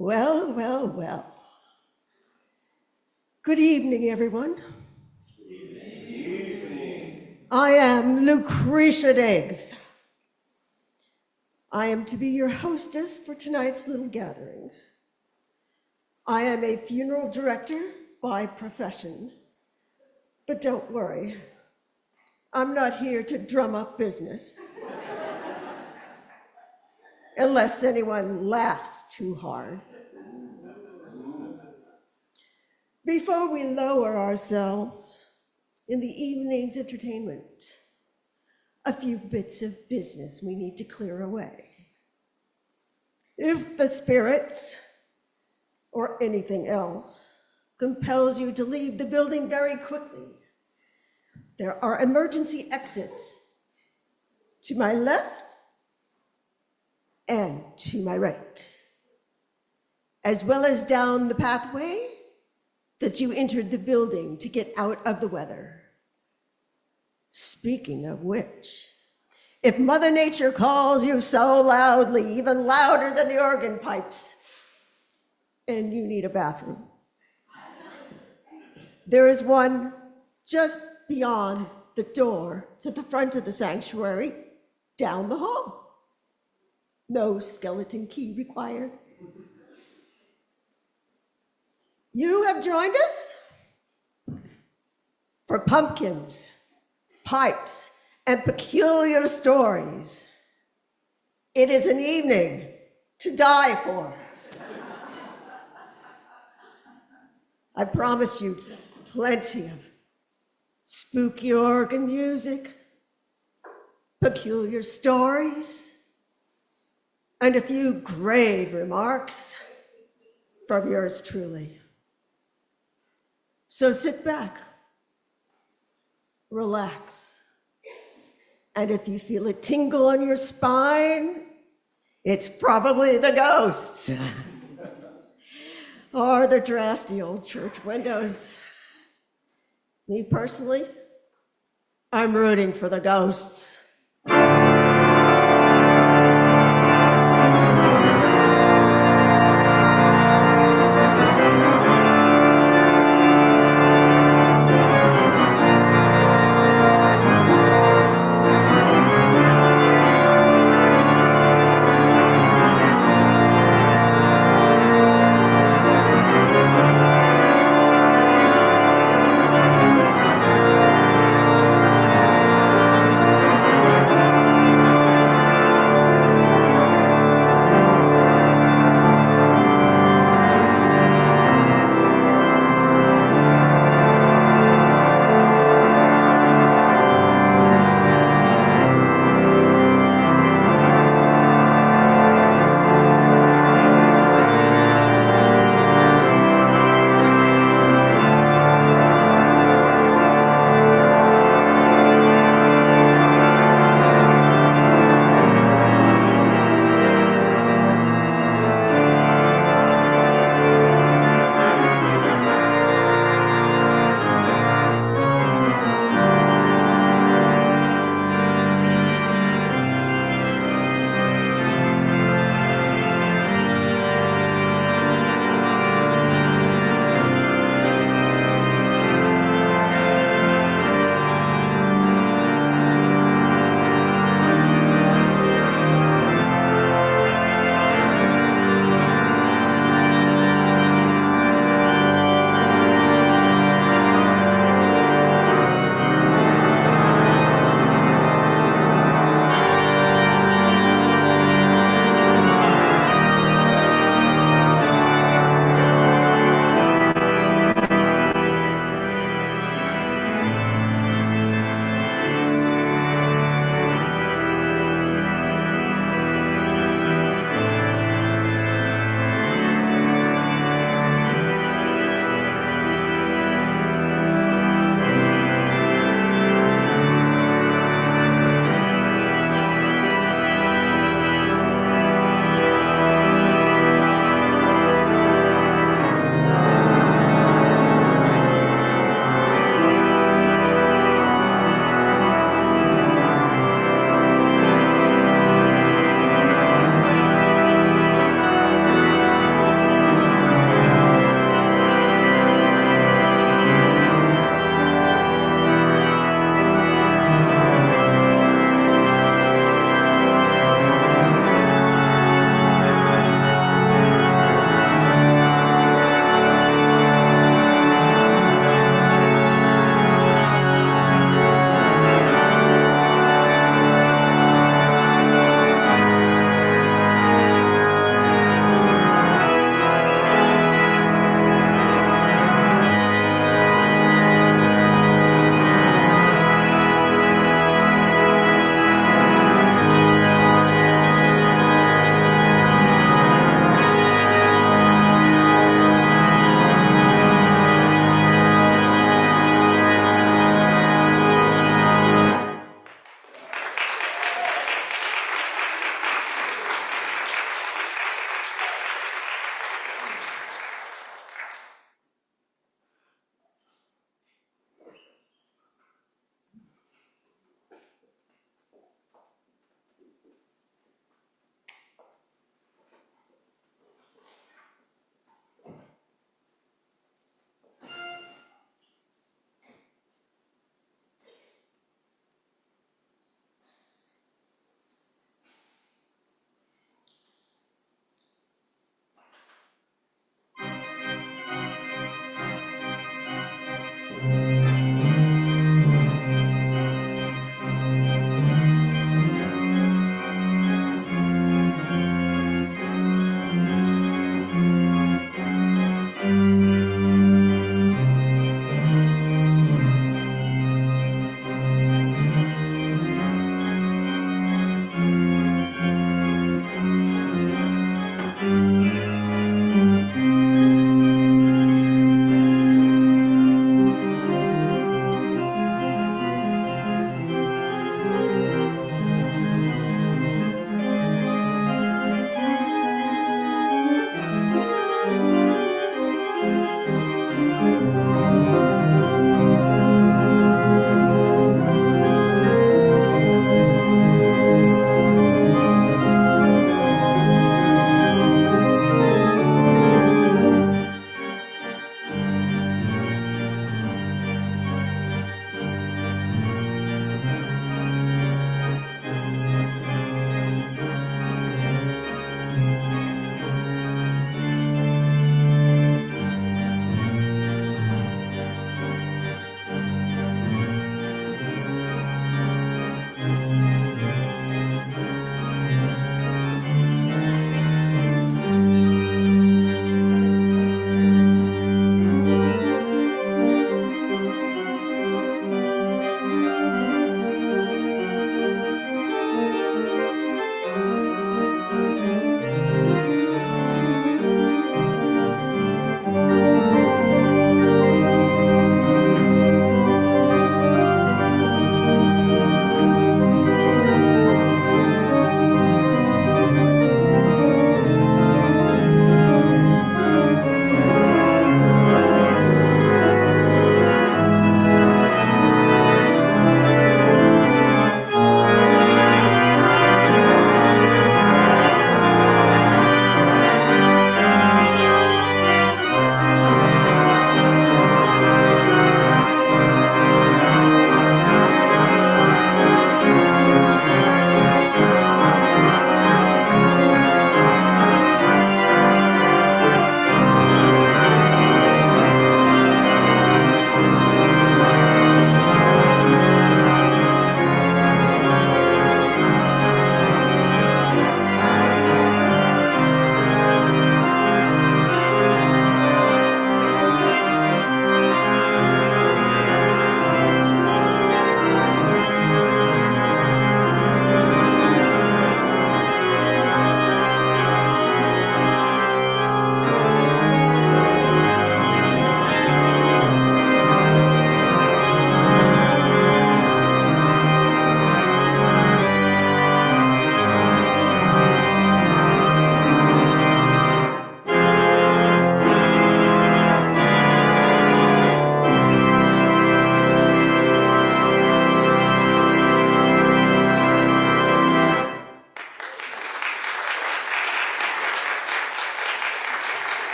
Well, well, well. Good evening, everyone. Good evening. I am Lucretia Diggs. I am to be your hostess for tonight's little gathering. I am a funeral director by profession, but don't worry, I'm not here to drum up business. Unless anyone laughs too hard. Before we lower ourselves in the evening's entertainment, a few bits of business we need to clear away. If the spirits or anything else compels you to leave the building very quickly, there are emergency exits to my left and to my right, as well as down the pathway that you entered the building to get out of the weather. Speaking of which, if Mother Nature calls you so loudly, even louder than the organ pipes, and you need a bathroom, there is one just beyond the door to the front of the sanctuary, down the hall. No skeleton key required. You have joined us for pumpkins, pipes, and peculiar stories. It is an evening to die for. I promise you plenty of spooky organ music, peculiar stories, and a few grave remarks from yours truly. So sit back, relax, and if you feel a tingle on your spine, it's probably the ghosts or the drafty old church windows. Me personally, I'm rooting for the ghosts.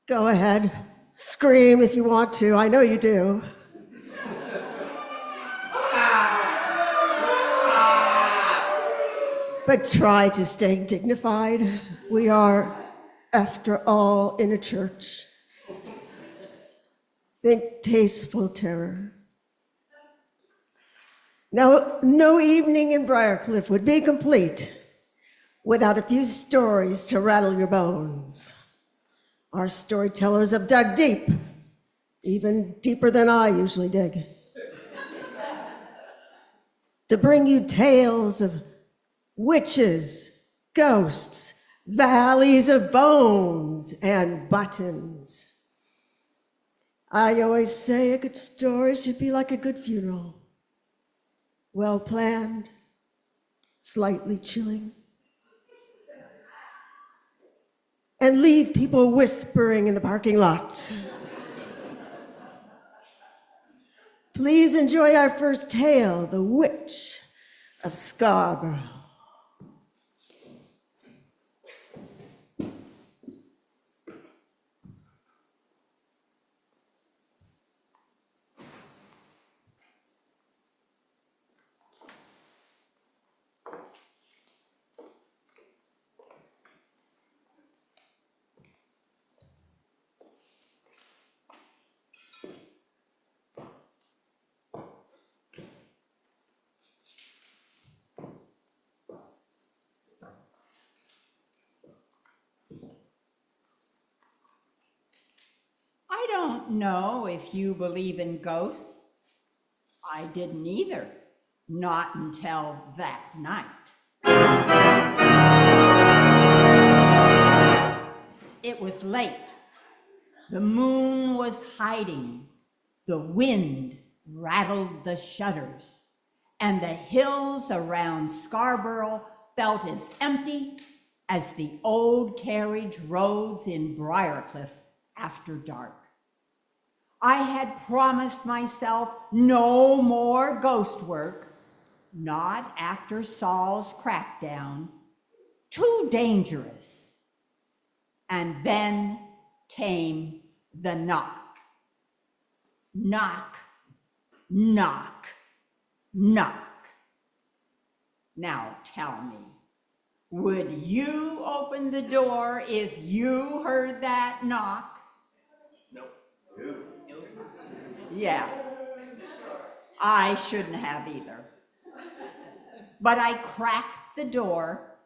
Go ahead, scream if you want to, I know you do. But try to stay dignified. We are, after all, in a church. Think tasteful terror. Now, no evening in Briarcliff would be complete without a few stories to rattle your bones. Our storytellers have dug deep, even deeper than I usually dig, to bring you tales of witches, ghosts, valleys of bones, and buttons. I always say a good story should be like a good funeral. Well planned, slightly chilling, and leave people whispering in the parking lot. Please enjoy our first tale, The Witch of Scarborough. I don't know if you believe in ghosts. I didn't either, not until that night. It was late. The moon was hiding. The wind rattled the shutters, and the hills around Scarborough felt as empty as the old carriage roads in Briarcliff after dark. I had promised myself no more ghost work, not after Saul's crackdown. Too dangerous. And then came the knock. Knock, knock, knock. Now tell me, would you open the door if you heard that knock? Yeah, I shouldn't have either. But I cracked the door,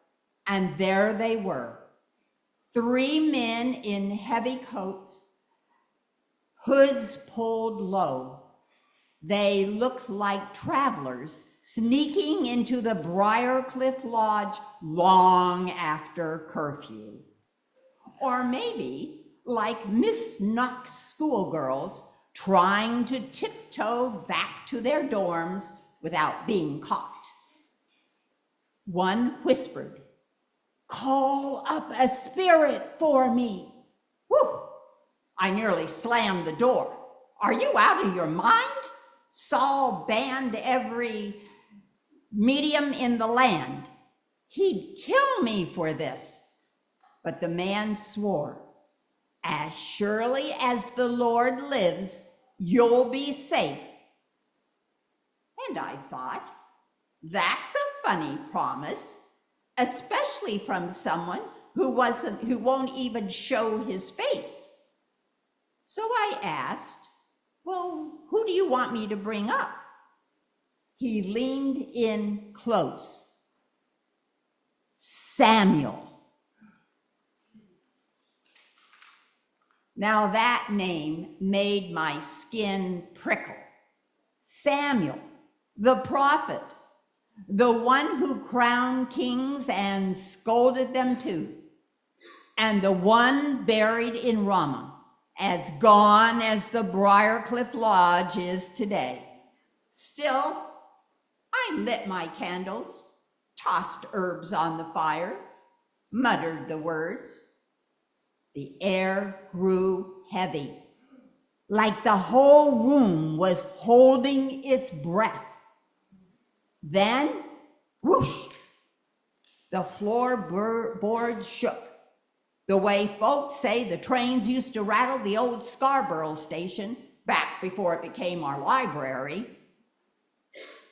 and there they were. 3 men in heavy coats, hoods pulled low. They looked like travelers sneaking into the Briarcliff Lodge long after curfew. Or maybe like Miss Knox schoolgirls trying to tiptoe back to their dorms without being caught. One whispered, "Call up a spirit for me." Whew! I nearly slammed the door. Are you out of your mind? Saul banned every medium in the land. He'd kill me for this. But the man swore, "As surely as the Lord lives, you'll be safe." And I thought, that's a funny promise, especially from someone who won't even show his face. So I asked, "Well, who do you want me to bring up?" He leaned in close. "Samuel." Now that name made my skin prickle. Samuel, the prophet, the one who crowned kings and scolded them too, and the one buried in Ramah, as gone as the Briarcliff Lodge is today. Still, I lit my candles, tossed herbs on the fire, muttered the words. The air grew heavy, like the whole room was holding its breath. Then, whoosh, the floorboards shook, the way folks say the trains used to rattle the old Scarborough station back before it became our library.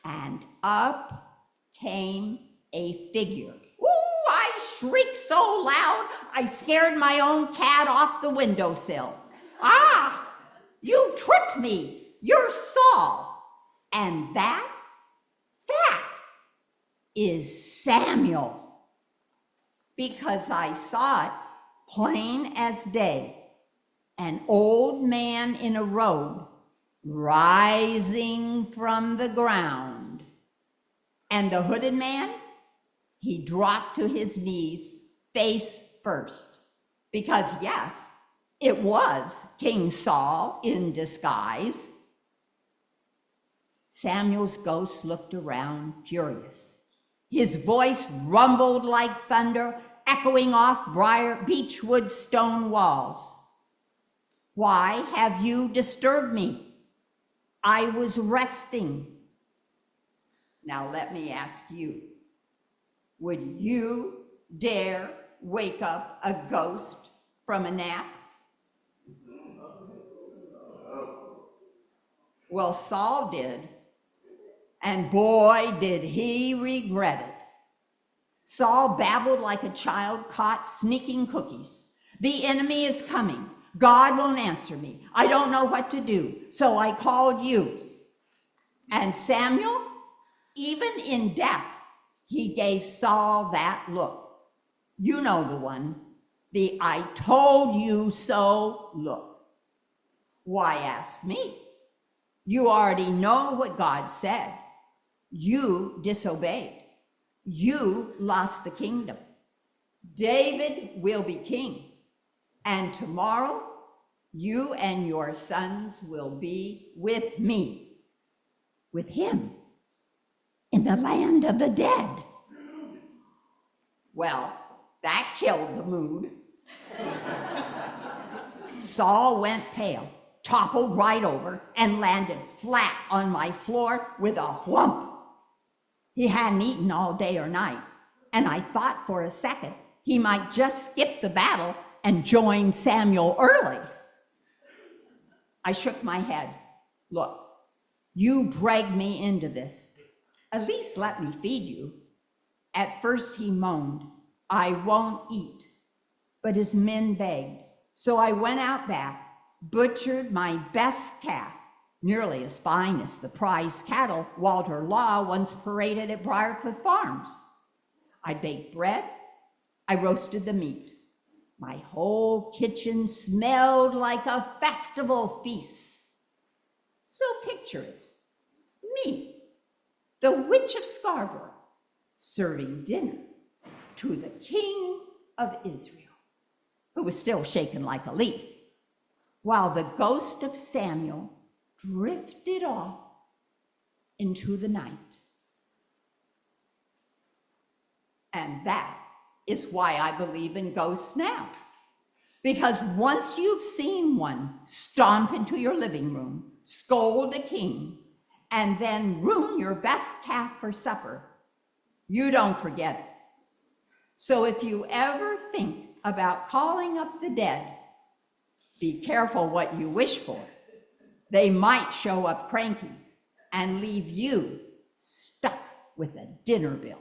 And up came a figure. Ooh, I shrieked so loud, I scared my own cat off the windowsill. Ah, you tricked me. You're Saul. And that is Samuel. Because I saw it plain as day, an old man in a robe rising from the ground. And the hooded man, he dropped to his knees face first. Because yes, it was King Saul in disguise. Samuel's ghost looked around furious. His voice rumbled like thunder, echoing off beechwood stone walls. Why have you disturbed me? I was resting. Now let me ask you, would you dare wake up a ghost from a nap? Well, Saul did, and boy, did he regret it. Saul babbled like a child caught sneaking cookies. The enemy is coming. God won't answer me. I don't know what to do, so I called you. And Samuel, even in death, he gave Saul that look. You know the one, the I told you so look. Why ask me? You already know what God said. You disobeyed. You lost the kingdom. David will be king. And tomorrow, you and your sons will be with me, with him, in the land of the dead. Well, that killed the mood. Saul went pale, toppled right over, and landed flat on my floor with a whump. He hadn't eaten all day or night, and I thought for a second he might just skip the battle and join Samuel early. I shook my head. Look, you dragged me into this. At least let me feed you. At first he moaned, I won't eat. But his men begged. So I went out back, butchered my best calf, nearly as fine as the prize cattle Walter Law once paraded at Briarcliff Farms. I baked bread. I roasted the meat. My whole kitchen smelled like a festival feast. So picture it, me, the Witch of Scarborough, serving dinner to the King of Israel, who was still shaken like a leaf, while the ghost of Samuel drifted off into the night. And that is why I believe in ghosts now. Because once you've seen one stomp into your living room, scold a king, and then ruin your best calf for supper, you don't forget it. So if you ever think about calling up the dead, be careful what you wish for. They might show up cranky and leave you stuck with a dinner bill.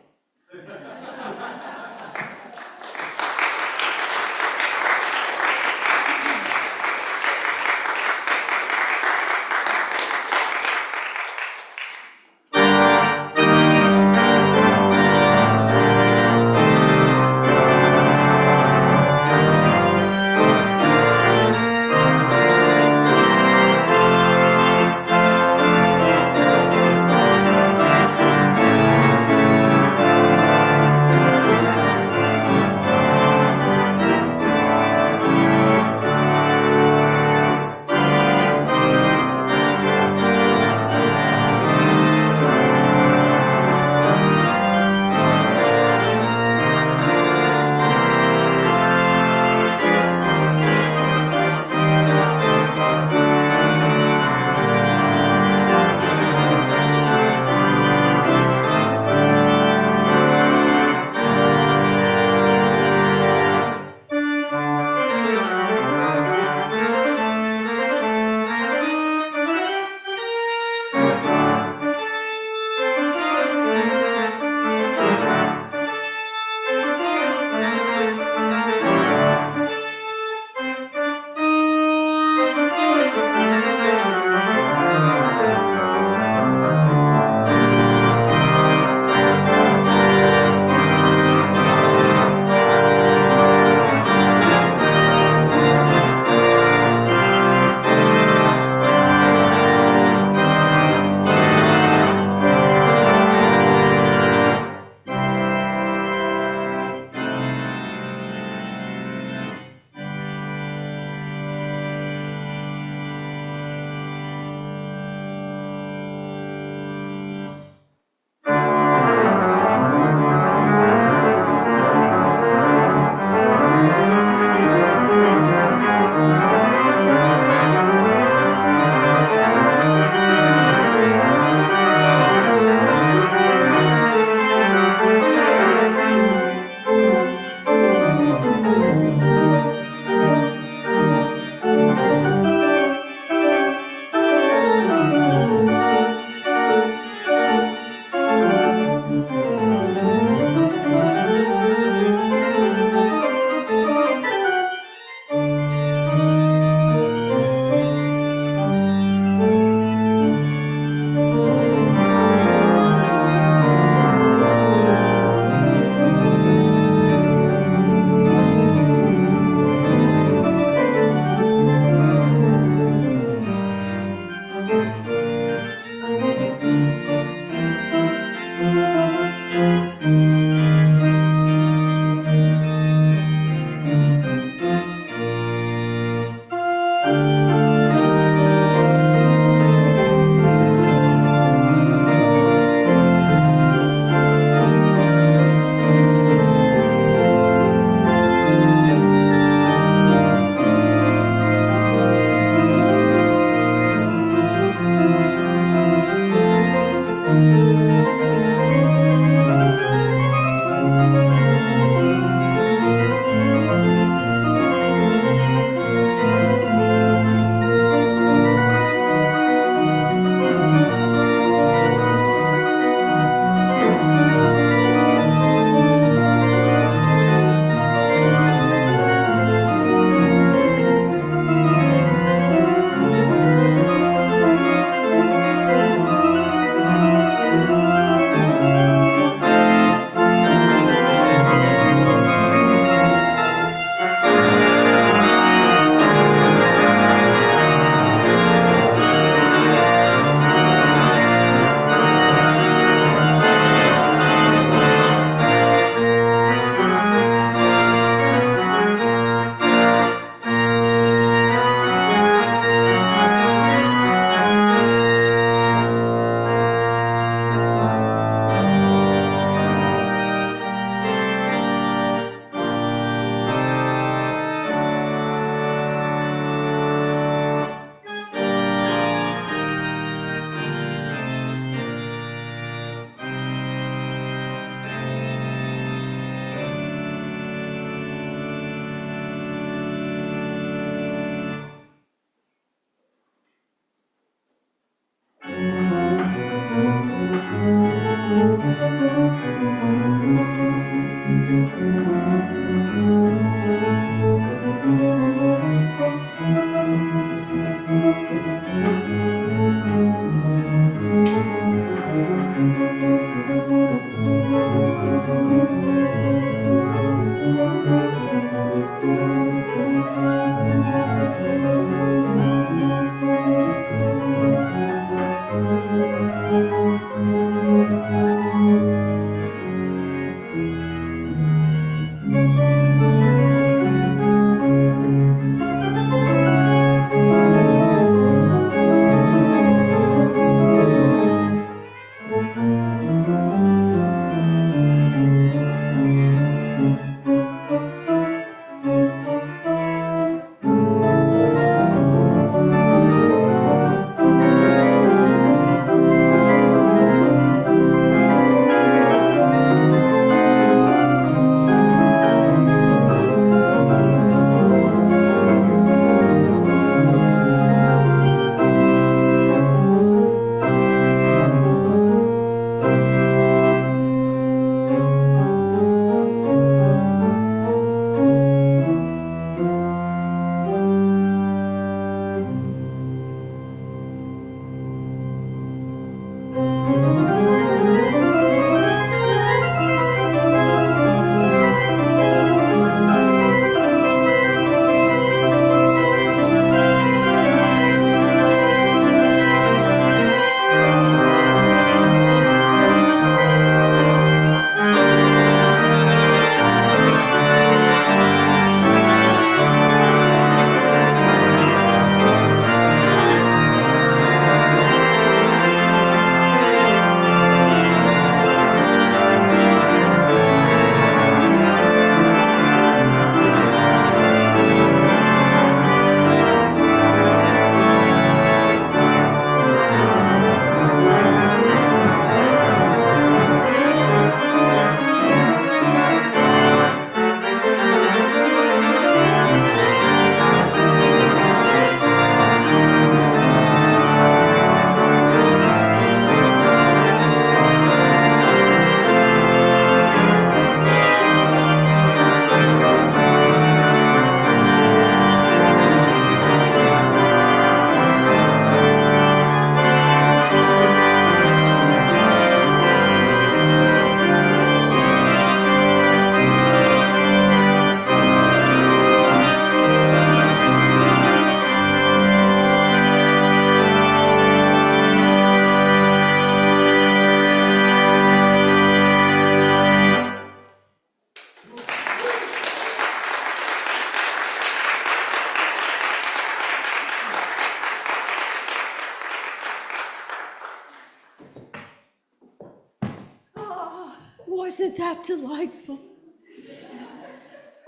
Wasn't that delightful?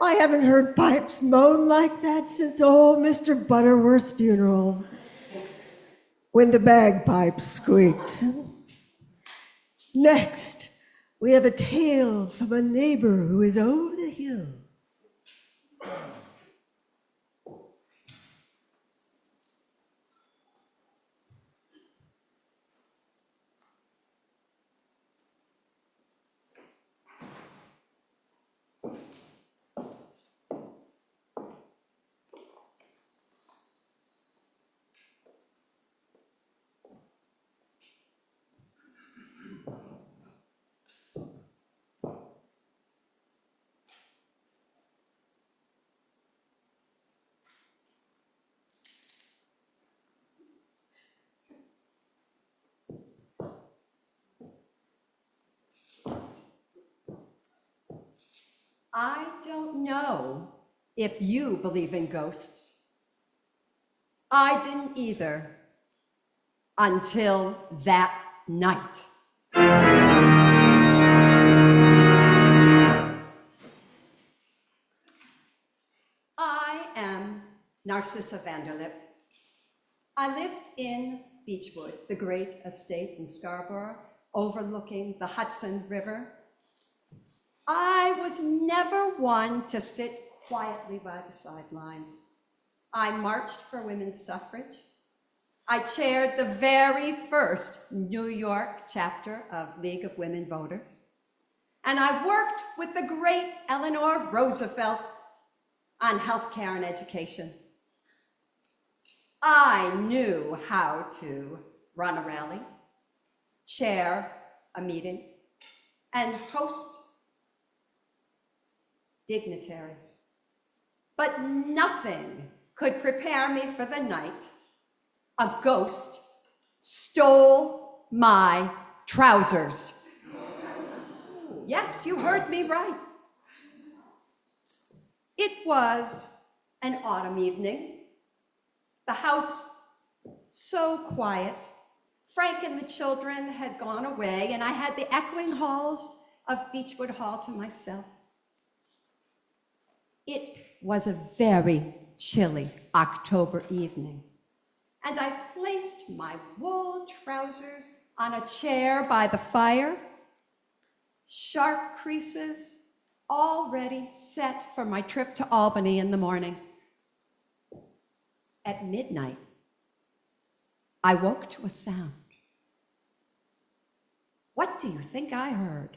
I haven't heard pipes moan like that since old Mr. Butterworth's funeral, when the bagpipes squeaked. Next, we have a tale from a neighbor who is over the hill. I don't know if you believe in ghosts. I didn't either until that night. I am Narcissa Vanderlip. I lived in Beechwood, the great estate in Scarborough, overlooking the Hudson River. I was never one to sit quietly by the sidelines. I marched for women's suffrage. I chaired the very first New York chapter of League of Women Voters. And I worked with the great Eleanor Roosevelt on healthcare and education. I knew how to run a rally, chair a meeting, and host dignitaries. But nothing could prepare me for the night a ghost stole my trousers. Yes, you heard me right. It was an autumn evening. The house so quiet. Frank and the children had gone away, and I had the echoing halls of Beechwood Hall to myself. It was a very chilly October evening, and I placed my wool trousers on a chair by the fire, sharp creases already set for my trip to Albany in the morning. At midnight, I woke to a sound. What do you think I heard?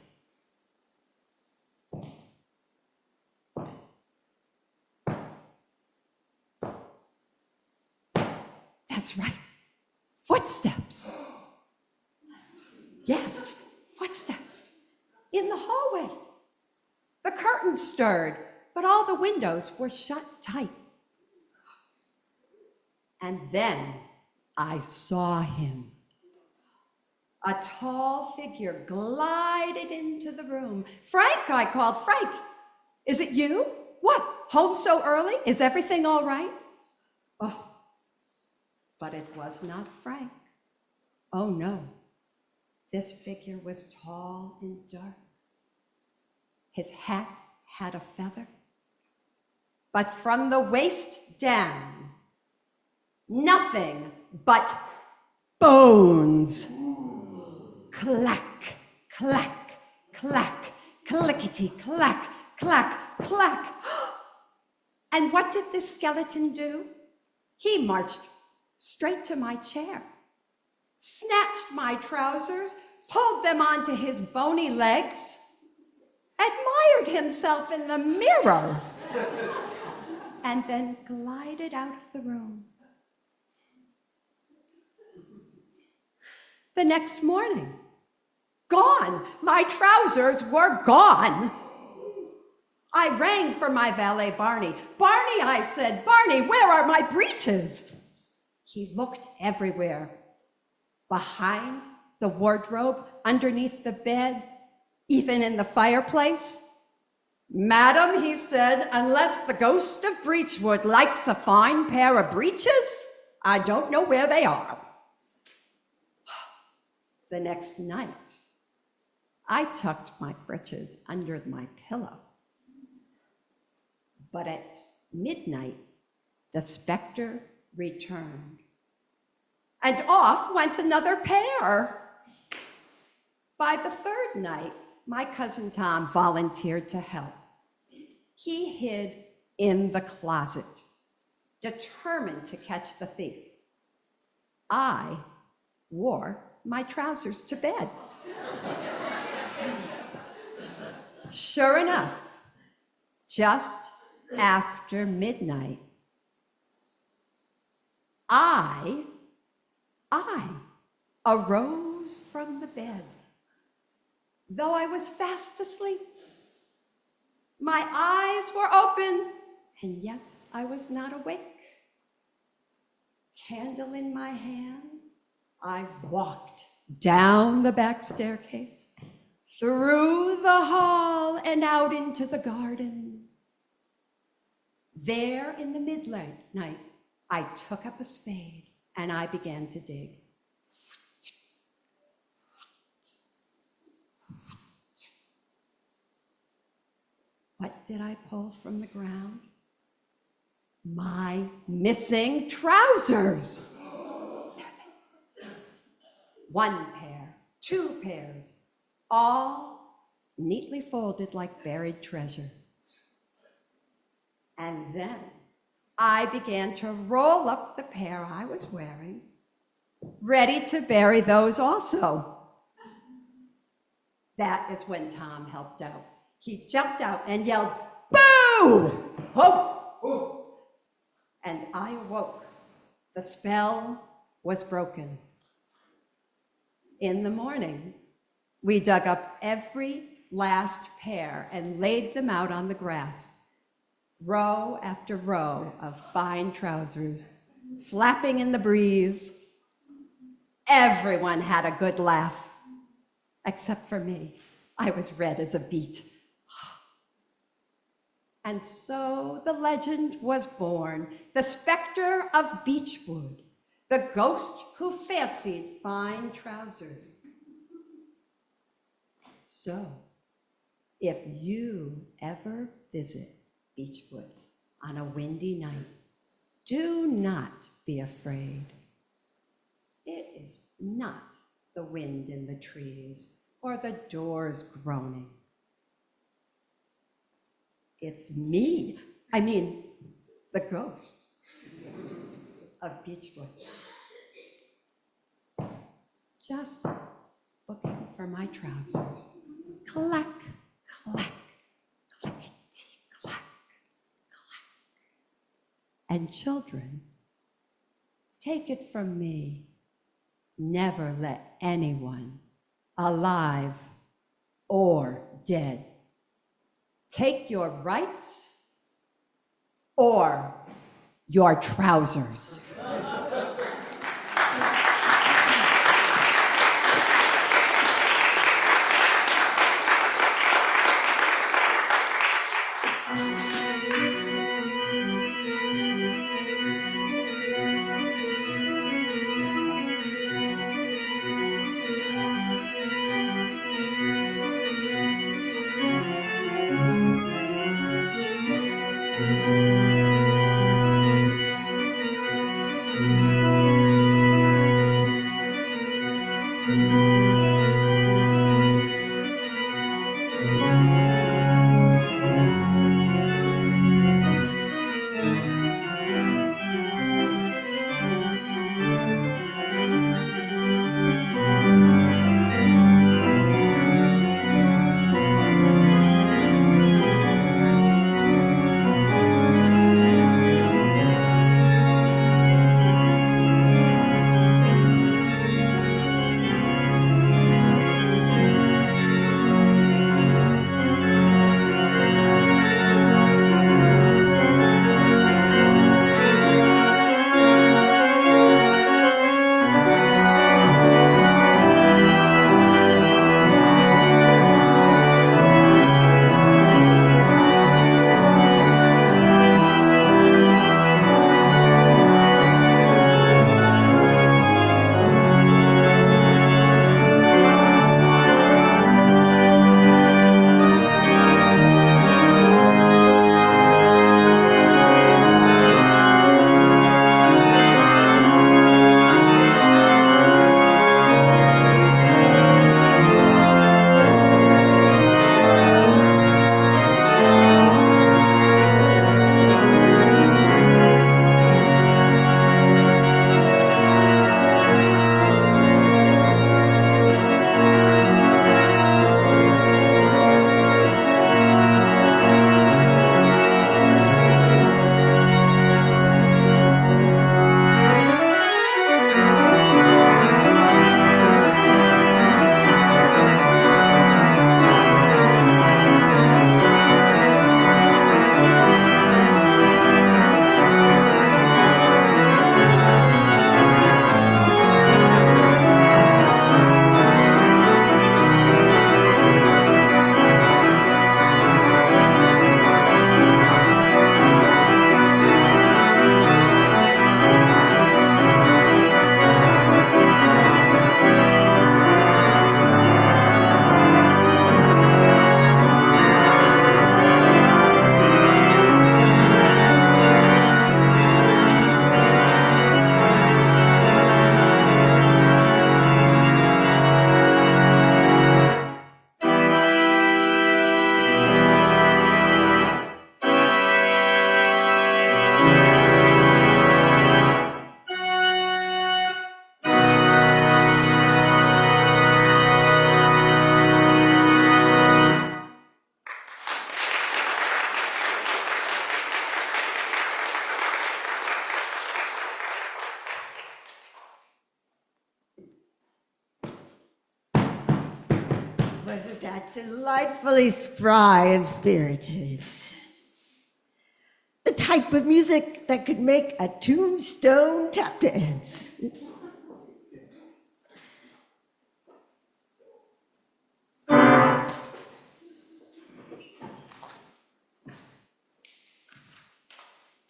That's right, footsteps. Yes, footsteps in the hallway. The curtains stirred, but all the windows were shut tight. And then I saw him. A tall figure glided into the room. Frank, I called. Frank, is it you? What, home so early? Is everything all right? Oh, but it was not Frank. Oh no, this figure was tall and dark. His hat had a feather, but from the waist down, nothing but bones. Clack, clack, clack, clickety, clack, clack, clack. And what did this skeleton do? He marched straight to my chair, snatched my trousers, pulled them onto his bony legs, admired himself in the mirror, and then glided out of the room. The next morning, gone. My trousers were gone. I rang for my valet, Barney. Barney, I said, Barney, where are my breeches? He looked everywhere. Behind the wardrobe, underneath the bed, even in the fireplace. Madam, he said, unless the ghost of Beechwood likes a fine pair of breeches, I don't know where they are. The next night, I tucked my breeches under my pillow. But at midnight, the specter returned, and off went another pair. By the third night, my cousin Tom volunteered to help. He hid in the closet, determined to catch the thief. I wore my trousers to bed. Sure enough, just after midnight, I arose from the bed, though I was fast asleep. My eyes were open, and yet I was not awake. Candle in my hand, I walked down the back staircase, through the hall, and out into the garden. There in the midnight, I took up a spade and I began to dig. What did I pull from the ground? My missing trousers. One pair, two pairs, all neatly folded like buried treasure. And then I began to roll up the pair I was wearing, ready to bury those also. That is when Tom helped out. He jumped out and yelled, "Boo! Oh!" And I awoke. The spell was broken. In the morning, we dug up every last pair and laid them out on the grass. Row after row of fine trousers, flapping in the breeze. Everyone had a good laugh, except for me. I was red as a beet. And so the legend was born, the specter of Beechwood, the ghost who fancied fine trousers. So, if you ever visit Beechwood on a windy night, do not be afraid. It is not the wind in the trees or the doors groaning. It's me, the ghost of Beechwood. Just looking for my trousers. Clack, clack, clackety, clack, clack. And children, take it from me, never let anyone, alive or dead, take your rights or your trousers. Wasn't that delightfully spry and spirited? The type of music that could make a tombstone tap dance.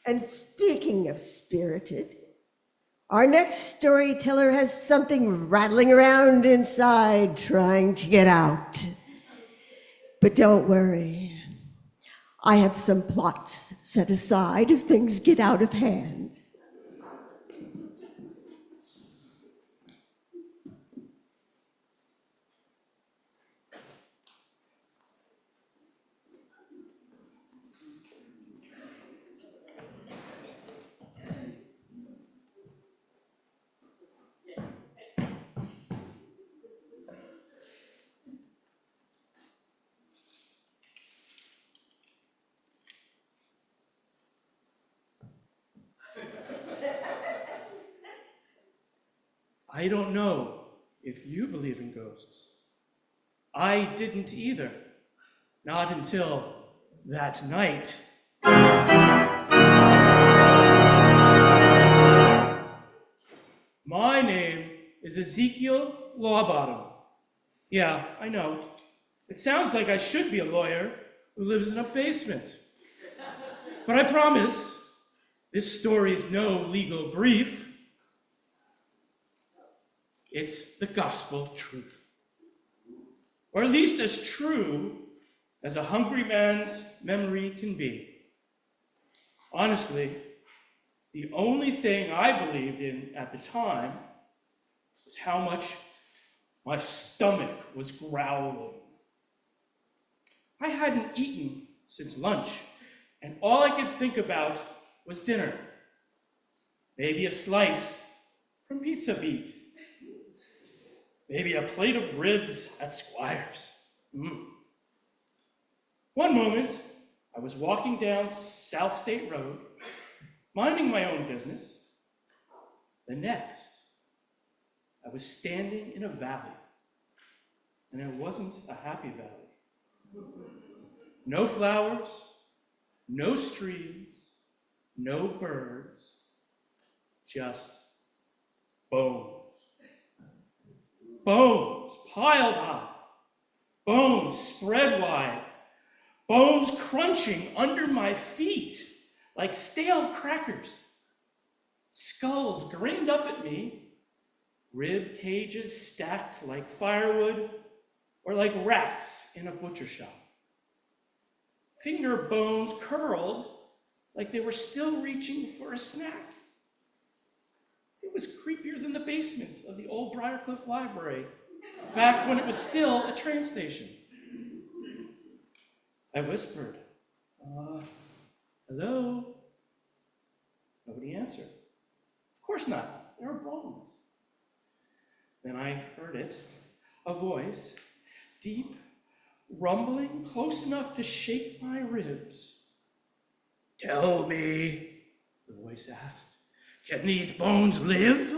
And speaking of spirited, our next storyteller has something rattling around inside trying to get out. But don't worry, I have some plots set aside if things get out of hand. I don't know if you believe in ghosts. I didn't either. Not until that night. My name is Ezekiel Lawbottom. Yeah, I know. It sounds like I should be a lawyer who lives in a basement. But I promise, this story is no legal brief. It's the gospel truth. Or at least as true as a hungry man's memory can be. Honestly, the only thing I believed in at the time was how much my stomach was growling. I hadn't eaten since lunch, and all I could think about was dinner. Maybe a slice from Pizza Beat. Maybe a plate of ribs at Squire's. One moment, I was walking down South State Road, minding my own business. The next, I was standing in a valley, and it wasn't a happy valley. No flowers, no streams, no birds, just bones. Bones piled high, bones spread wide, bones crunching under my feet like stale crackers. Skulls grinned up at me, rib cages stacked like firewood or like rats in a butcher shop. Finger bones curled like they were still reaching for a snack. It was creepier than the basement of the old Briarcliff Library, back when it was still a train station. I whispered, hello? Nobody answered. Of course not, there were bones. Then I heard it, a voice, deep, rumbling, close enough to shake my ribs. Tell me, the voice asked, can these bones live?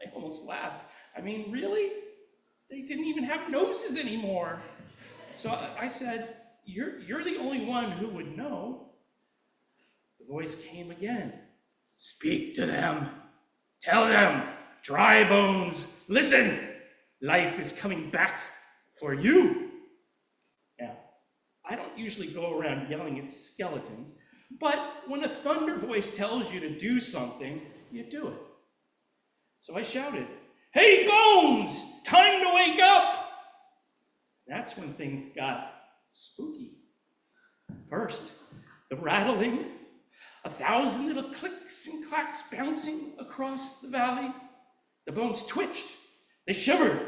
I almost laughed. I mean, really? They didn't even have noses anymore. So I said, you're the only one who would know. The voice came again. Speak to them. Tell them, dry bones, listen. Life is coming back for you. Now, I don't usually go around yelling at skeletons, but when a thunder voice tells you to do something, you do it. So I shouted, hey, bones, time to wake up. That's when things got spooky. First, the rattling, 1,000 little clicks and clacks bouncing across the valley. The bones twitched, they shivered.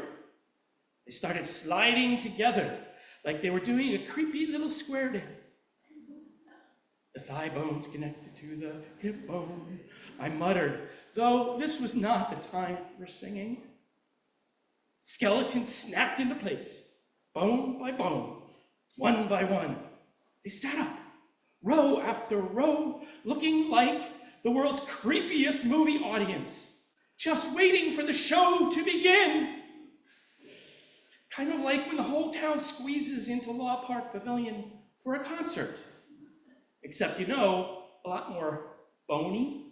They started sliding together like they were doing a creepy little square dance. The thigh bones connected to the hip bone. I muttered, though this was not the time for singing. Skeletons snapped into place, bone by bone, one by one. They sat up, row after row, looking like the world's creepiest movie audience, just waiting for the show to begin. Kind of like when the whole town squeezes into Law Park Pavilion for a concert. Except, a lot more bony.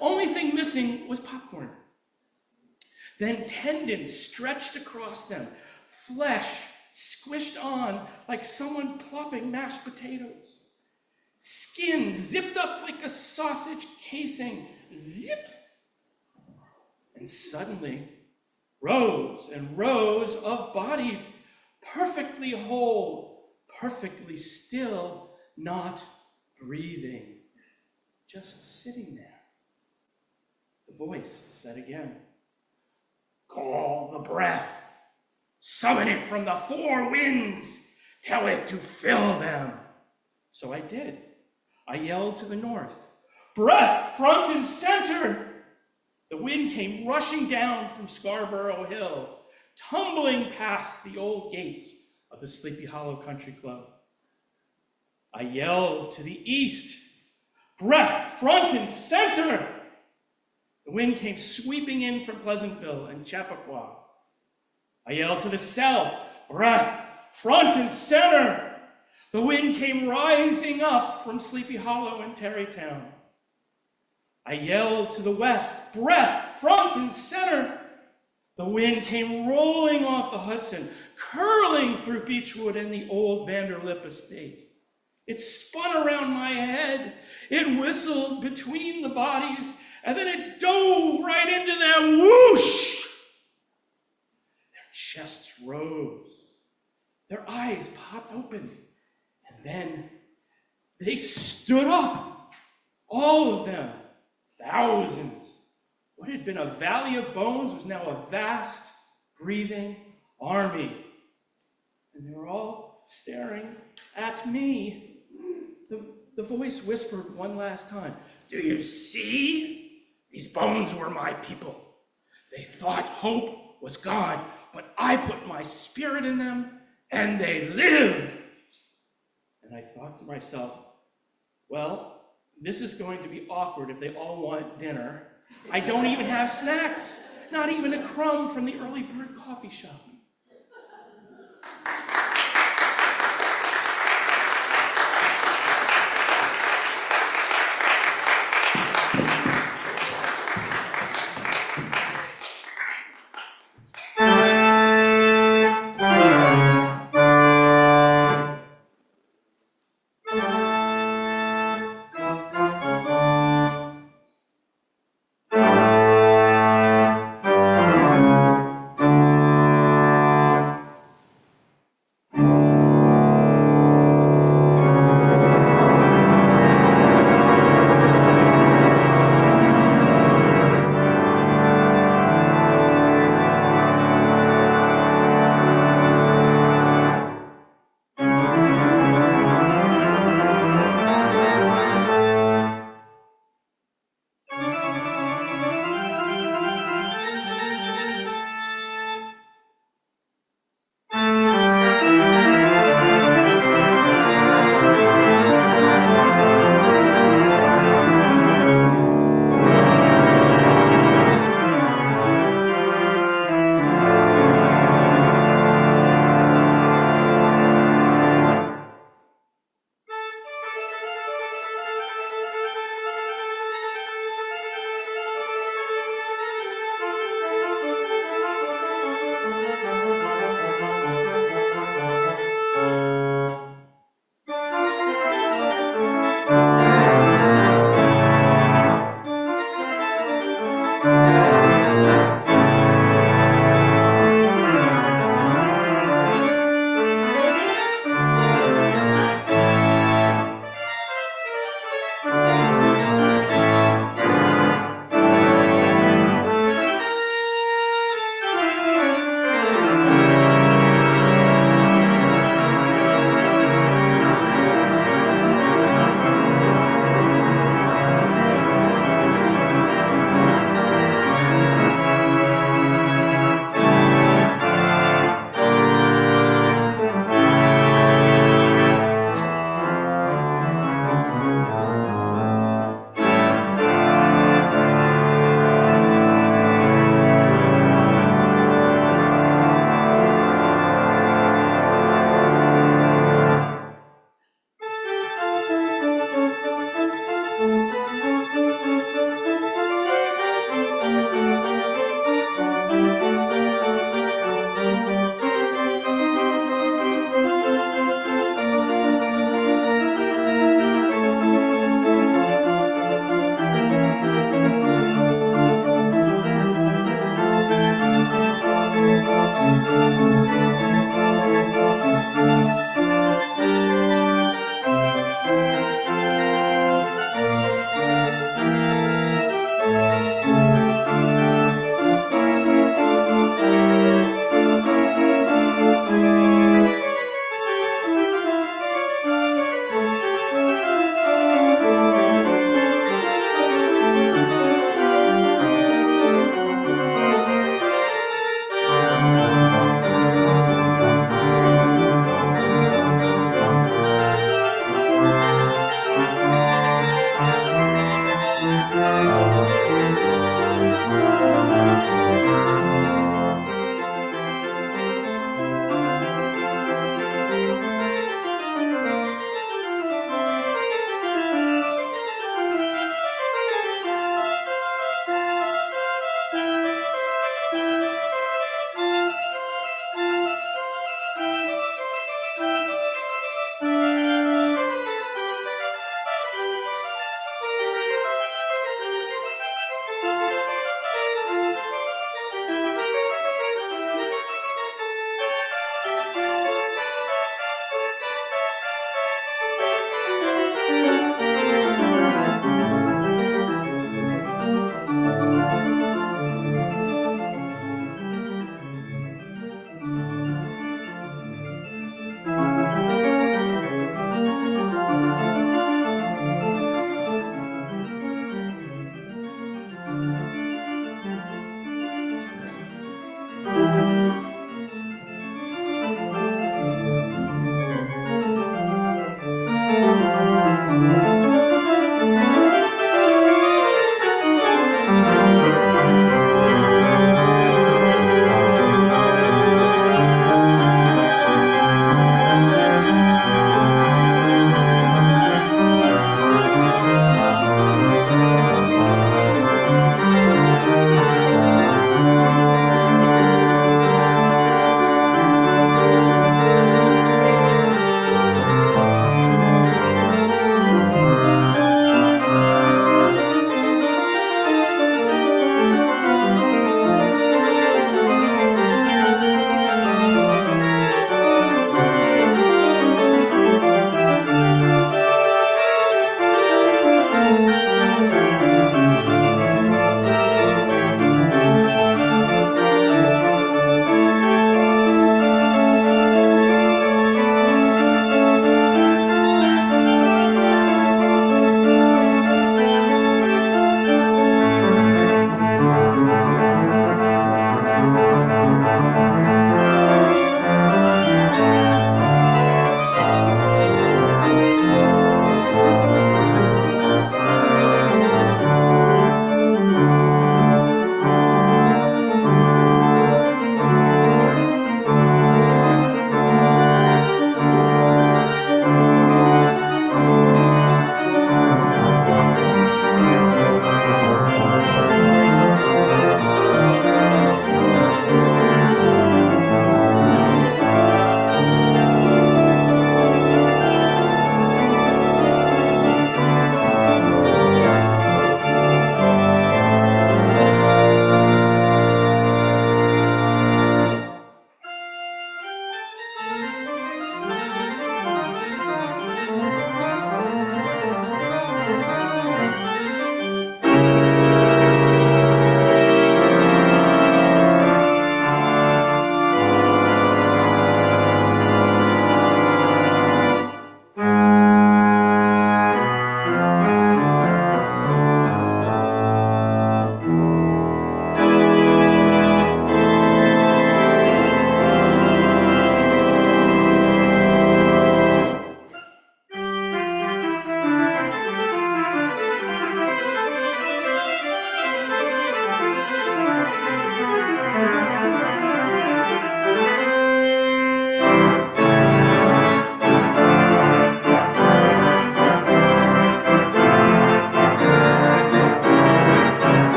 Only thing missing was popcorn. Then tendons stretched across them, flesh squished on like someone plopping mashed potatoes. Skin zipped up like a sausage casing, zip. And suddenly, rows and rows of bodies, perfectly whole, perfectly still, not breathing, just sitting there. The voice said again, "Call the breath, summon it from the four winds, tell it to fill them." So I did. I yelled to the north, "Breath, front and center!" The wind came rushing down from Scarborough Hill, tumbling past the old gates of the Sleepy Hollow Country Club. I yelled to the east, "Breath, front and center!" The wind came sweeping in from Pleasantville and Chappaqua. I yelled to the south, "Breath, front and center!" The wind came rising up from Sleepy Hollow and Tarrytown. I yelled to the west, "Breath, front and center!" The wind came rolling off the Hudson, curling through Beechwood and the old Vanderlip estate. It spun around my head, it whistled between the bodies, and then it dove right into them, whoosh! Their chests rose, their eyes popped open, and then they stood up, all of them. Thousands. What had been a valley of bones was now a vast, breathing army. And they were all staring at me. The voice whispered one last time, "Do you see? These bones were my people. They thought hope was gone, but I put my spirit in them, and they live." And I thought to myself, well, this is going to be awkward if they all want dinner. I don't even have snacks, not even a crumb from the Early Bird coffee shop.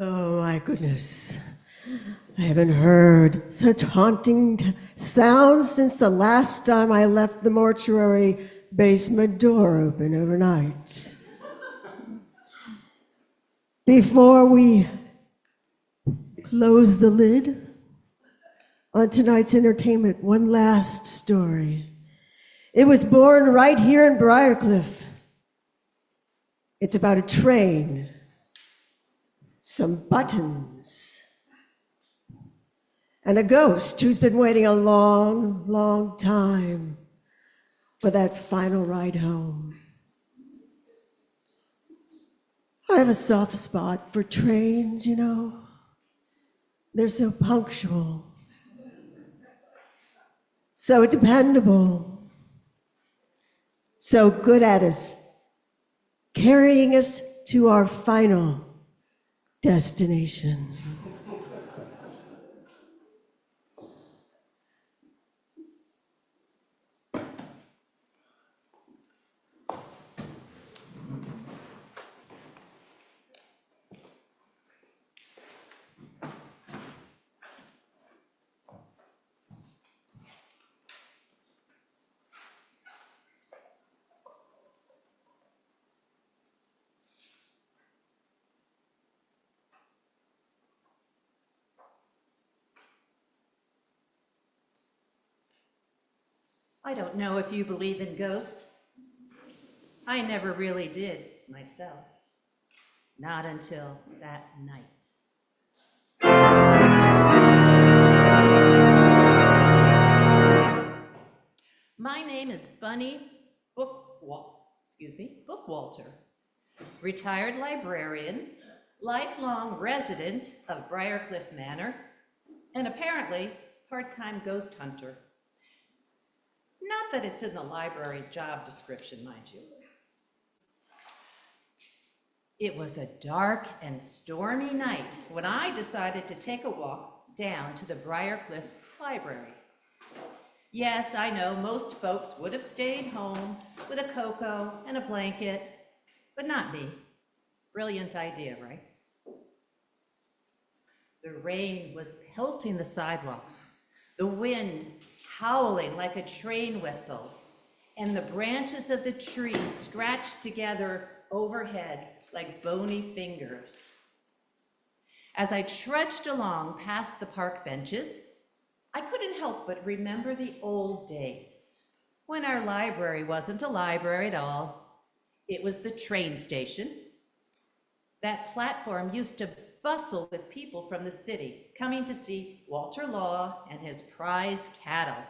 Oh my goodness. I haven't heard such haunting sounds since the last time I left the mortuary basement door open overnight. Before we close the lid on tonight's entertainment, one last story. It was born right here in Briarcliff. It's about a train, some buttons, and a ghost who's been waiting a long, long time for that final ride home. I have a soft spot for trains, you know. They're so punctual, so dependable, so good at us, carrying us to our final destination. I don't know if you believe in ghosts. I never really did myself. Not until that night. My name is Bunny Bookwalter, retired librarian, lifelong resident of Briarcliff Manor, and apparently part-time ghost hunter. Not that it's in the library job description, mind you. It was a dark and stormy night when I decided to take a walk down to the Briarcliff Library. Yes, I know most folks would have stayed home with a cocoa and a blanket, but not me. Brilliant idea, right? The rain was pelting the sidewalks, the wind howling like a train whistle, and the branches of the trees scratched together overhead like bony fingers. As I trudged along past the park benches, I couldn't help but remember the old days when our library wasn't a library at all. It was the train station. That platform used to bustle with people from the city coming to see Walter Law and his prized cattle,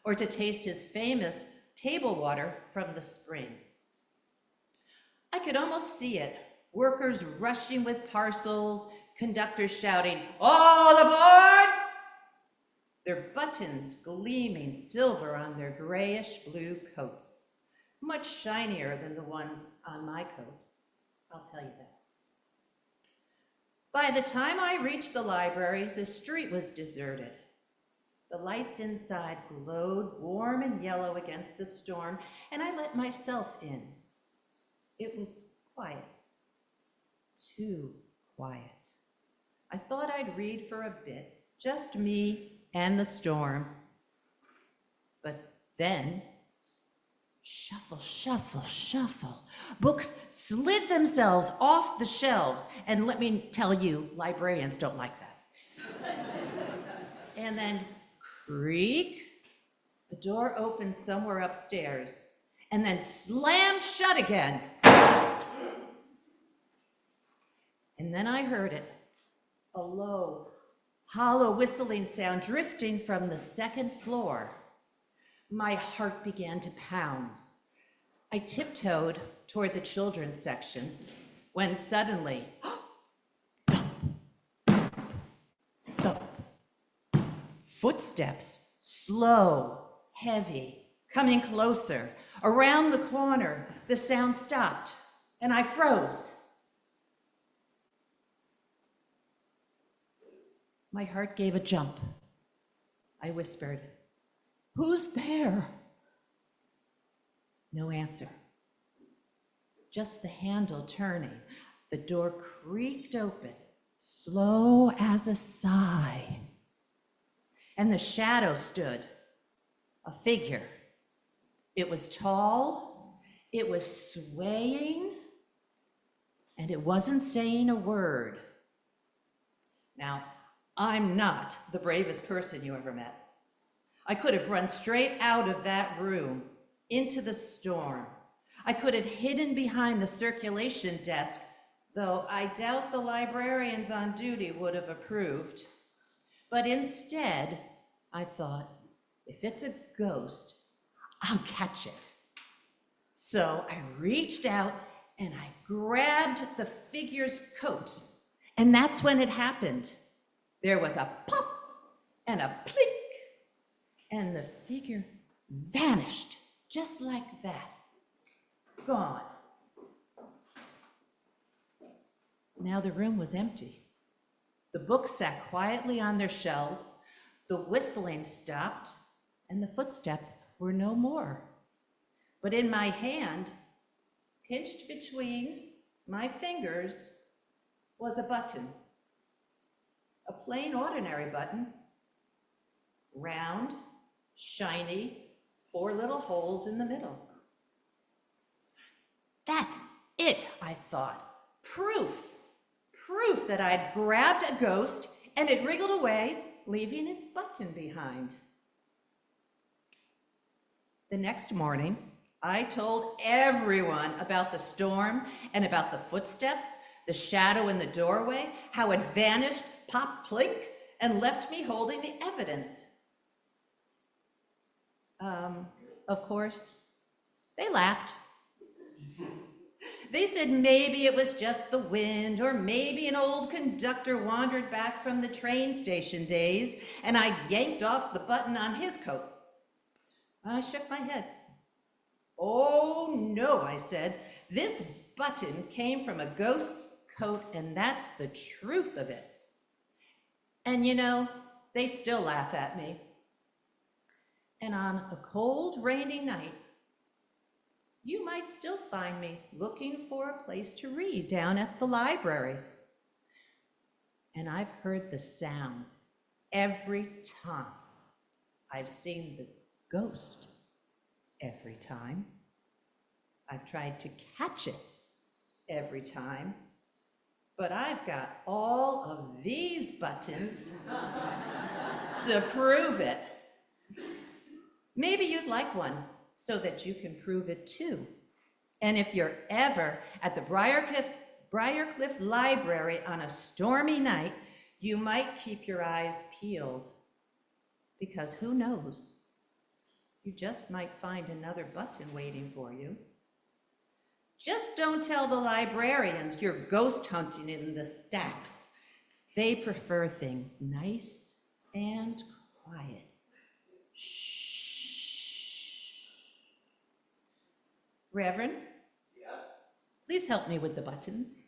or to taste his famous table water from the spring. I could almost see it, workers rushing with parcels, conductors shouting, "All aboard!" Their buttons gleaming silver on their grayish blue coats, much shinier than the ones on my coat, I'll tell you that. By the time I reached the library, the street was deserted. The lights inside glowed warm and yellow against the storm, and I let myself in. It was quiet, too quiet. I thought I'd read for a bit, just me and the storm. But then, shuffle, shuffle, shuffle. Books slid themselves off the shelves, and let me tell you, librarians don't like that. And then, creak, the door opened somewhere upstairs, and then slammed shut again. And then I heard it, a low, hollow whistling sound drifting from the second floor. My heart began to pound. I tiptoed toward the children's section when suddenly, thump, footsteps, slow, heavy, coming closer. Around the corner, the sound stopped, and I froze. My heart gave a jump. I whispered, "Who's there?" No answer. Just the handle turning. The door creaked open, slow as a sigh. And the shadow stood, a figure. It was tall, it was swaying, and it wasn't saying a word. Now, I'm not the bravest person you ever met. I could have run straight out of that room into the storm. I could have hidden behind the circulation desk, though I doubt the librarians on duty would have approved. But instead, I thought, if it's a ghost, I'll catch it. So I reached out and I grabbed the figure's coat. And that's when it happened. There was a pop and a plink, and the figure vanished just like that. Gone. Now the room was empty. The books sat quietly on their shelves, the whistling stopped, and the footsteps were no more. But in my hand, pinched between my fingers, was a button. A plain, ordinary button. Round, shiny, 4 little holes in the middle. That's it, I thought. Proof that I'd grabbed a ghost and it wriggled away, leaving its button behind. The next morning, I told everyone about the storm and about the footsteps, the shadow in the doorway, how it vanished, pop, plink, and left me holding the evidence. Of course, they laughed. They said maybe it was just the wind, or maybe an old conductor wandered back from the train station days and I yanked off the button on his coat. I shook my head. Oh no, I said, this button came from a ghost's coat and that's the truth of it. And you know, they still laugh at me. And on a cold, rainy night, you might still find me looking for a place to read down at the library. And I've heard the sounds every time. I've seen the ghost every time. I've tried to catch it every time. But I've got all of these buttons to prove it. Maybe you'd like one, so that you can prove it too. And if you're ever at the Briarcliff Library on a stormy night, you might keep your eyes peeled, because who knows, you just might find another button waiting for you. Just don't tell the librarians you're ghost hunting in the stacks. They prefer things nice and quiet. Shh. Reverend? Yes? Please help me with the buttons.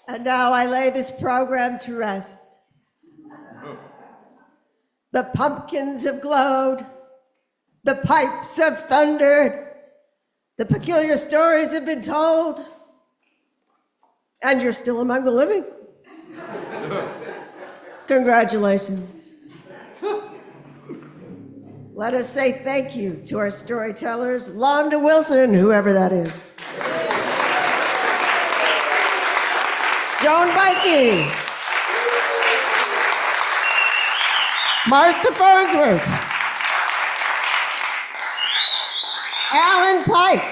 And now I lay this program to rest. The pumpkins have glowed, the pipes have thundered, the peculiar stories have been told, and you're still among the living. Congratulations. Let us say thank you to our storytellers, Londa Wilson, whoever that is, Joan Bikey, Martha Farnsworth, Alan Pike,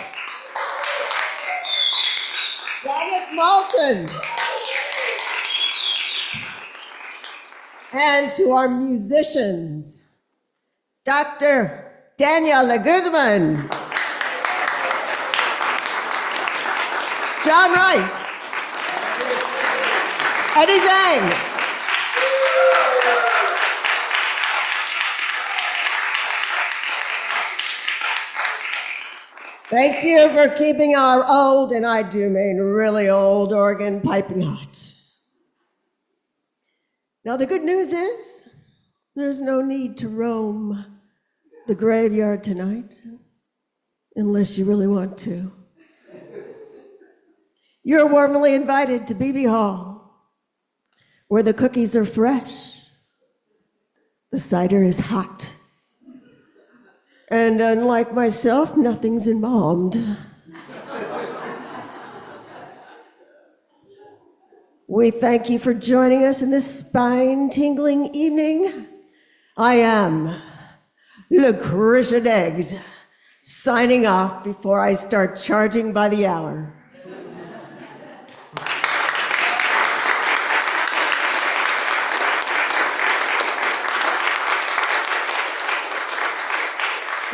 Janet Moulton, and to our musicians, Dr. Daniela Guzman, John Rice, Eddie Zhang, thank you for keeping our old, and I do mean really old, organ piping hot. Now, the good news is there's no need to roam the graveyard tonight, unless you really want to. You're warmly invited to BB Hall, where the cookies are fresh, the cider is hot, and unlike myself, nothing's embalmed. We thank you for joining us in this spine-tingling evening. I am Lucretia Deggs, signing off before I start charging by the hour.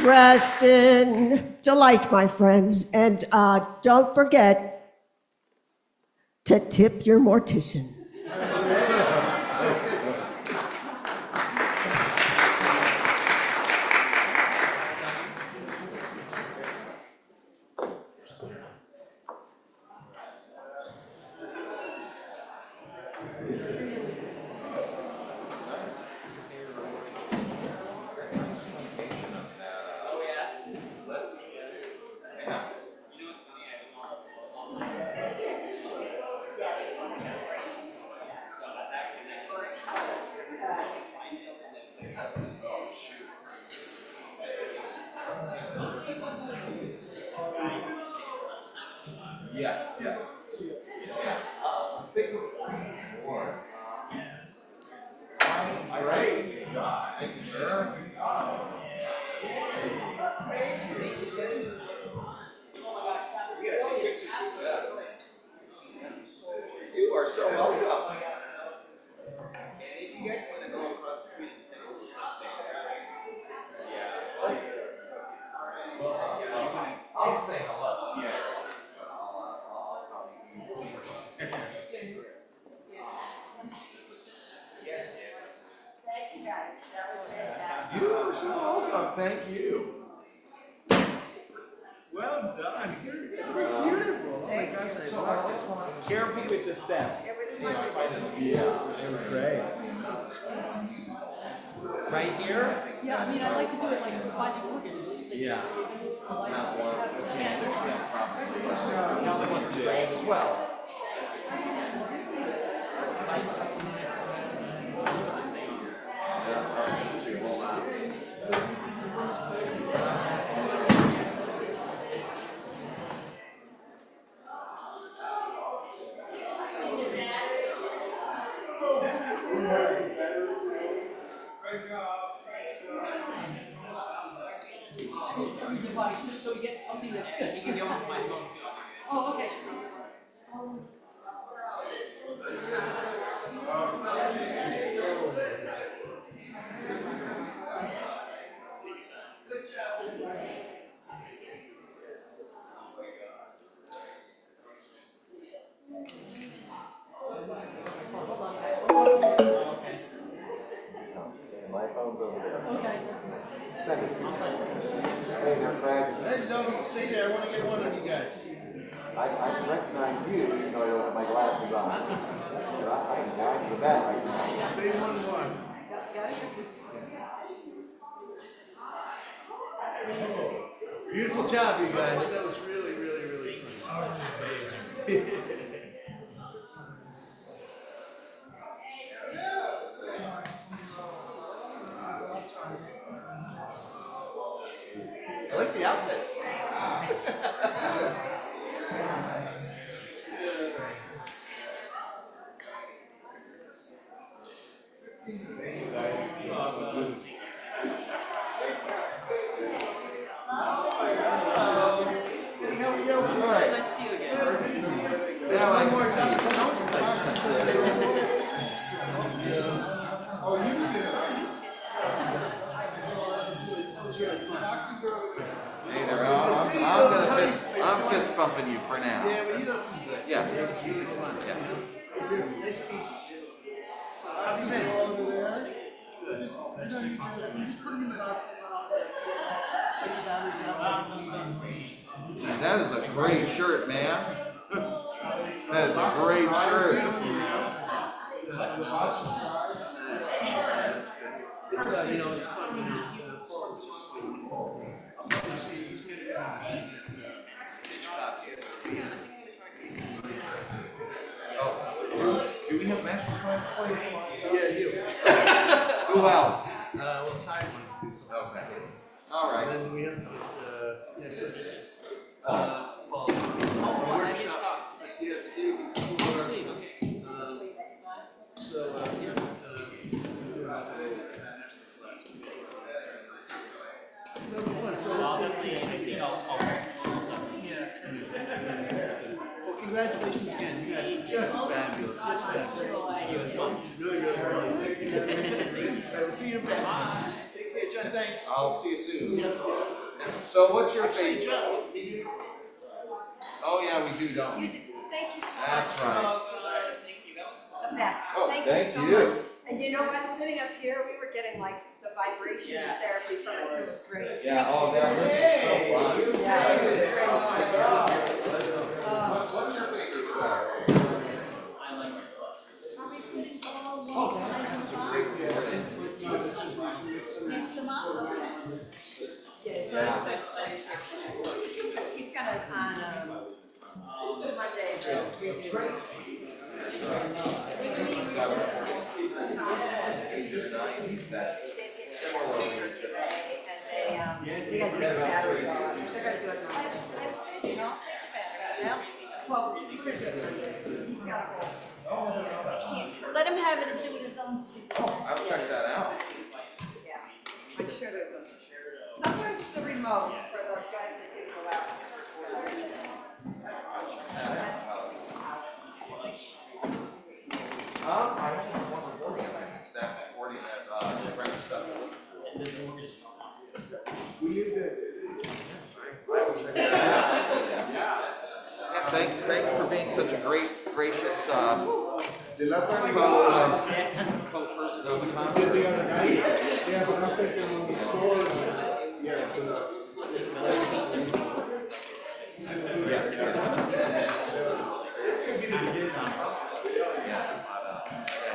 Rest in delight, my friends, and don't forget to tip your mortician. Yes, yes. All right. Thank you, sir. You are so welcome. If you guys want to go across the street, I'll say hello. Yeah. Thank you, guys. That was fantastic. You are so welcome. Thank you. Well done. You're beautiful. Oh my gosh, I love it. Careful with the steps. It was fun. Yeah, it was great. Right here? Yeah, I mean, I like to do it like by the organ. Yeah. It's not one that can stick to that properly. You also want to do it as well. Just so you get something that's good. You can go on my phone too. Oh, okay. My phone's over there. Okay. Send it to me. Hey, they're cracking. Hey, don't stay there. I want to get one of you guys. I recognize you, even though I don't have my glasses on. But I'm down to the back right now. Stay 1-1. Beautiful job, you guys. That was really, really, really fun. I like the outfits. Nice to see you again. Now one more time. Hey there, I'm fist bumping you for now. Yeah, but you don't do that. Yeah. It was really fun. Yeah. Nice pieces. How have you been? Good. That is a great shirt, man. That is a great shirt. It's you know, it's fun when it's just I'm probably seeing this kid Hitchcock. It's Do we have master class players? yeah, you. Who else? Well, Ty wanted to do something. Okay. All right. And then we have to get, yeah, so, well, a workshop, yeah, the day before. Sweet, okay. So, yeah, we're out there, master class. So, fun, so. Well, congratulations again, you guys are just fabulous, just fabulous. Thank you, it was fun. Really, really, really. I will see you back. Take care, John, thanks. I'll see you soon. So what's your Hey, favorite? John, Oh yeah, we do, don't we? You did, thank you so much. That's right. Thank you, that was fun. The best. Oh, Thank thank you so you. much. And you know what? Sitting up here, we were getting like the vibration Yeah. therapy from it too. It was great. Yeah, oh, that was so fun. Yeah, it was great. What's your favorite color? I like your book. Yeah, so that's nice. He's gonna on Monday. That's similar to just. And they gotta take the batteries off. They're gonna do it Monday. You know? Yeah. Well, we're gonna do it. He's got a whole. Let him have it and do it his own speed. I'll check that out. Yeah, I'm sure there's a, sometimes it's the remote for those guys that didn't go out. I have one recording of my staff recording as French stuff. Yeah, thank you for being such a gracious co-person of the concert. Yeah, but I'm thinking on the score, Yeah,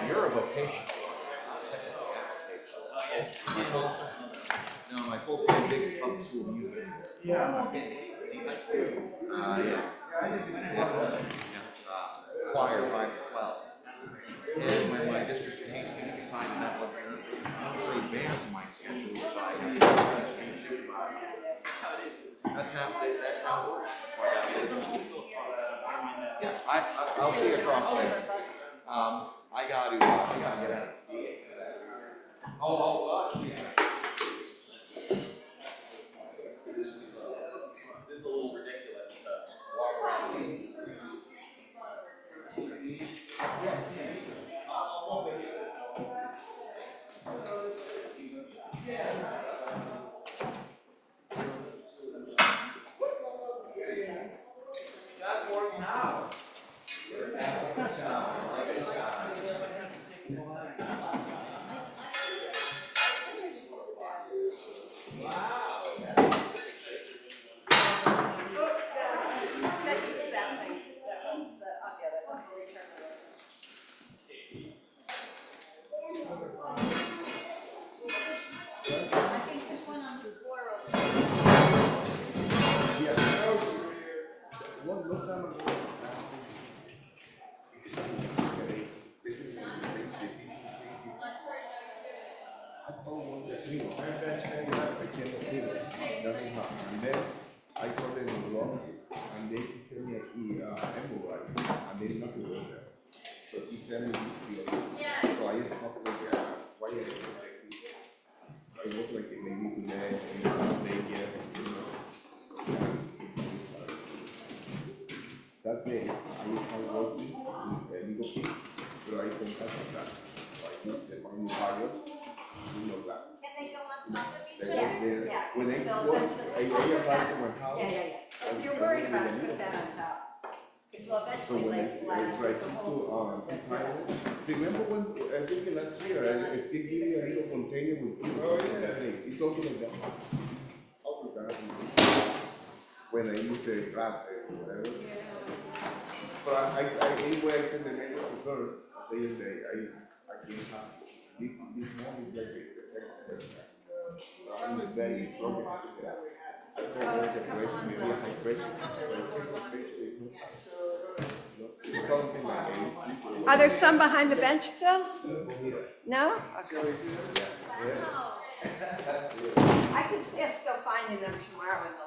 you're a vocation. No, my full-time gig is public school music. Yeah. Choir 5 to 12. And when my district in Hastings decided that wasn't three bands in my schedule, which I had to steamship. That's how it works. That's why I'll see you across there. I gotta get out. Oh, gosh, yeah. This is a little ridiculous to walk around. Got more now. then I saw them in Colombia, and they sent me an envelope, and they nothing was there. So he sent me this bill. So I just talked with why I didn't take this. It was like maybe today, they get, that day, I was working with a legal team, but I don't have that. So I moved the money barrier, you know that. Can they go on top of each They other? went there. Yeah, When they they'll work, eventually- I arrived to my house. If you're worried about it, put that on top. Because they'll So eventually when lay I flat. tried There's a whole to time, remember when, I think last year, I still gave you a little container with, it's also like that. Also that, when I use the glass or whatever. But anyway, I sent the message to her, say, I can't have, this one is like the second person. I'm very strong. I told her the question, maybe I question, it's something like Are there some behind the bench still? No? I can see us still finding them tomorrow in the